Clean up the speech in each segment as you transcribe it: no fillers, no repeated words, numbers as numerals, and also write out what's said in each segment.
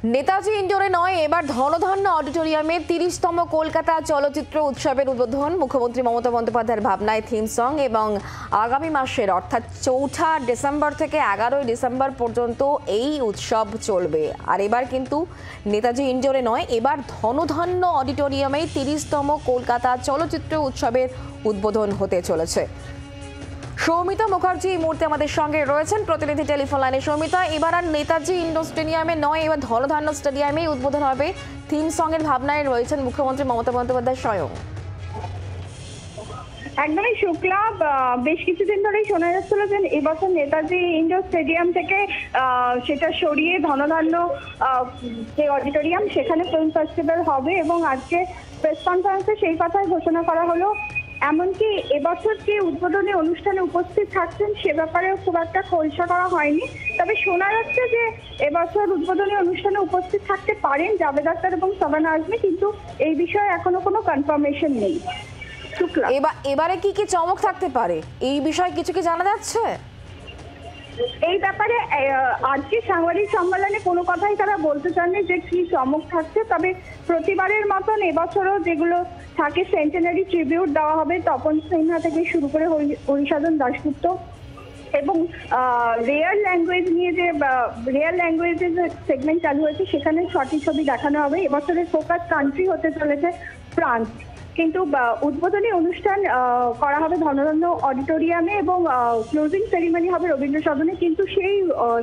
নেতাজি ইন্ডোরে নয়, এবার ধনধান্য অডিটোরিয়ামে ৩০তম কলকাতা চলচ্চিত্র উৎসবের উদ্বোধন। মুখ্যমন্ত্রী মমতা বন্দ্যোপাধ্যায়ের ভাবনায় থিম সং এবং আগামী মাসের অর্থাৎ ৪ঠা ডিসেম্বর থেকে ১১ই ডিসেম্বর পর্যন্ত এই উৎসব চলবে। আর এবার কিন্তু নেতাজি ইন্ডোরে নয়, এবার ধনধান্য অডিটোরিয়ামে ৩০তম কলকাতা চলচ্চিত্র উৎসবের উদ্বোধন হতে চলেছে। সৌমিতা মুখার্জি এই মুহূর্তে আমাদের সঙ্গে রয়েছেন, প্রতিনিধি টেলিফোন লাইনে। সৌমিতা, এবার আর নেতাজি ইন্ডোর স্টেডিয়ামে নয়, এবার ধনধান্য স্টেডিয়ামেই উদ্বোধন হবে। থিম সং এর ভাবনায় রয়েছেন মুখ্যমন্ত্রী মমতা বন্দ্যোপাধ্যায় স্বয়ং। একদমই শুক্লা, বেশ কিছুদিন ধরেই শোনা যাচ্ছিল যে এবছর নেতাজি ইন্ডোর স্টেডিয়াম থেকে সেটা সরিয়ে ধনধান্য যে অডিটোরিয়াম, সেখানে ফিল্ম ফেস্টিভ্যাল হবে এবং আজকে প্রেস কনফারেন্সে সেই কথাই ঘোষণা করা হলো। এমনকি এবছর যে উদ্বোধনী অনুষ্ঠানে উপস্থিত থাকছেন সে ব্যাপারেও খুব একটা খোলসা করা হয়নি। তবে শোনা যাচ্ছে যে এবছর উদ্বোধনী অনুষ্ঠানে উপস্থিত থাকতে পারেন জাভেদ আখতার এবং শাবানা আজমি, কিন্তু এই বিষয়ে এখনো কোনো কনফার্মেশন নেই। এবারে কি কি চমক থাকতে পারে, এই বিষয়ে কিছু কি জানা যাচ্ছে? এই ব্যাপারে আজকে সাংবাদিক সম্মেলনে কোনো কথাই তারা বলতে চাননি যে কি চমক থাকছে। তবে প্রতিবারের মতন এবছরও যেগুলো থাকে, সেন্টেনারি ট্রিবিউট দেওয়া হবে তপন সিনহা থেকে শুরু করে হরিসাধন দাশগুপ্ত, এবং রেয়ার ল্যাঙ্গুয়েজ নিয়ে যে রেয়ার ল্যাঙ্গুয়েজের যে সেগমেন্ট চালু হয়েছে সেখানে সঠিক ছবি দেখানো হবে। এবছরের ফোকাস কান্ট্রি হতে চলেছে ফ্রান্স। কিন্তু উদ্বোধনী অনুষ্ঠান করা হবে ধনধান্য অডিটোরিয়ামে এবং ক্লোজিং সেরিমনি হবে রবীন্দ্র সদনে। কিন্তু সেই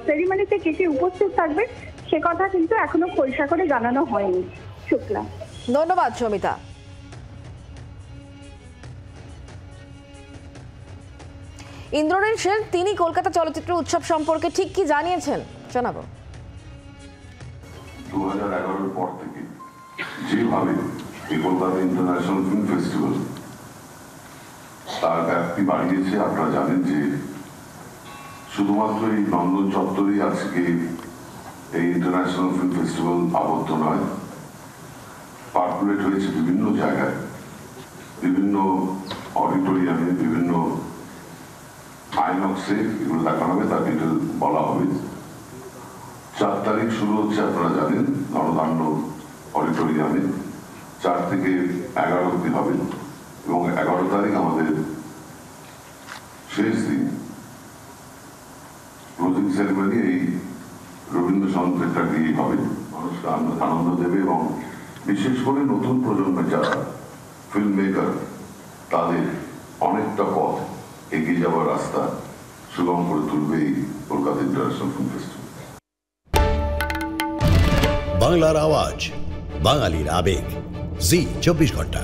সেরিমনিতে কে কে উপস্থিত থাকবে সে কথা কিন্তু এখনো খোলসা করে জানানো হয়নি। শুক্লা, ধন্যবাদ সমিতা। ইন্দ্রনীল সেন তিনি কলকাতা চলচ্চিত্র উৎসব সম্পর্কে ঠিক কি জানিয়েছেন জানাবো। 2011 পর থেকে যেভাবে এই কলকাতা ইন্টারন্যাশনাল ফিল্ম ফেস্টিভ্যাল তার ব্যাপ্তি বাড়িয়েছে, আপনারা জানেন যে শুধুমাত্র এই নন্দন চত্বরেই আজকে এই ইন্টারন্যাশনাল ফিল্ম ফেস্টিভ্যাল আবদ্ধ নয়, পার্কুলেট হয়েছে বিভিন্ন জায়গায়, বিভিন্ন অডিটোরিয়ামে, বিভিন্ন আইনক্সে এগুলো দেখানো হবে, তার ডিটেল বলা হবে। 4 তারিখ শুরু হচ্ছে, আপনারা জানেন, ধনধান্য অডিটোরিয়ামে 4 থেকে 11 অবধি হবে এবং 11 তারিখ আমাদের শেষ দিন, ক্লোজিং সেরিমনি এই রবীন্দ্র সদনটা দিয়েই হবে। মানুষকে আনন্দ দেবে এবং বিশেষ করে নতুন প্রজন্মের যারা ফিল্ম মেকার তাদের অনেকটা পথ এগিয়ে যাওয়ার রাস্তা সুগম করে তুলবে এই কলকাতা ইন্টারন্যাশনাল ফিল্ম ফেস্টিভ্যাল। বাংলার আওয়াজ, বাঙালির আবেগ, জি 24 ঘন্টা।